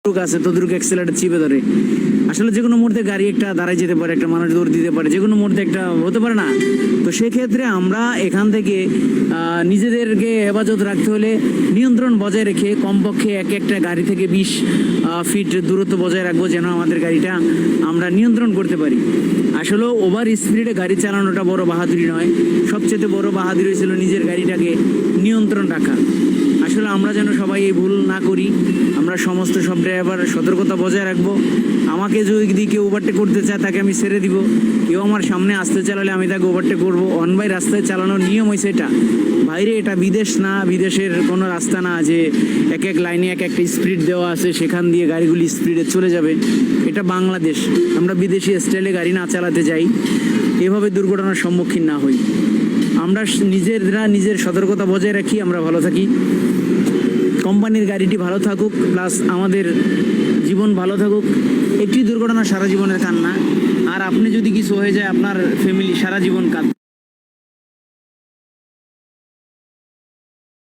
আছে তদ্রুক অ্যাক্সেলারেটর চিপে ধরে। আসলে যে কোনো মুহূর্তে গাড়ি একটা দাঁড়ায় যেতে পারে, একটা মানুষ দৌড় দিতে পারে, যে কোনো মুহূর্তে একটা হতে পারে না। তো সেক্ষেত্রে আমরা এখান থেকে নিজেদেরকে হেফাজত রাখতে হলে নিয়ন্ত্রণ বজায় রেখে কমপক্ষে একটা গাড়ি থেকে 20 ফিট দূরত্ব বজায় রাখবো, যেন আমাদের গাড়িটা আমরা নিয়ন্ত্রণ করতে পারি। আসলে ওভার স্পিডে গাড়ি চালানোটা বড় বাহাদুরি নয়, সবচেয়ে বড় বাহাদুরি ছিল নিজের গাড়িটাকে নিয়ন্ত্রণ রাখা। আসলে আমরা যেন সবাই এই ভুল না করি, আমরা সমস্ত সব ড্রাইভার সতর্কতা বজায় রাখবো। আমাকে যদি কেউ ওভারটেক করতে চায় তাকে আমি ছেড়ে দিব, কেউ আমার সামনে আসতে চালালে আমি তাকে ওভারটেক করবো। অন বাই রাস্তায় চালানোর নিয়ম হয়েছে এটা। বাইরে এটা বিদেশ না, বিদেশের কোনো রাস্তা না যে এক লাইনে একটা স্পিড দেওয়া আছে, সেখান দিয়ে গাড়িগুলি স্পিডে চলে যাবে। এটা বাংলাদেশ, আমরা বিদেশি স্টাইলে গাড়ি না চালাতে যাই, এভাবে দুর্ঘটনার সম্মুখীন না হই। আমরা নিজের সতর্কতা বজায় রাখি, আমরা ভালো থাকি, কোম্পানির গাড়িটি ভালো থাকুক, প্লাস আমাদের জীবন ভালো থাকুক। একটি দুর্ঘটনা সারা জীবনের কান্না, আর আপনি যদি কিছু হয়ে যায় আপনার ফ্যামিলি সারা জীবন কাঁদবে।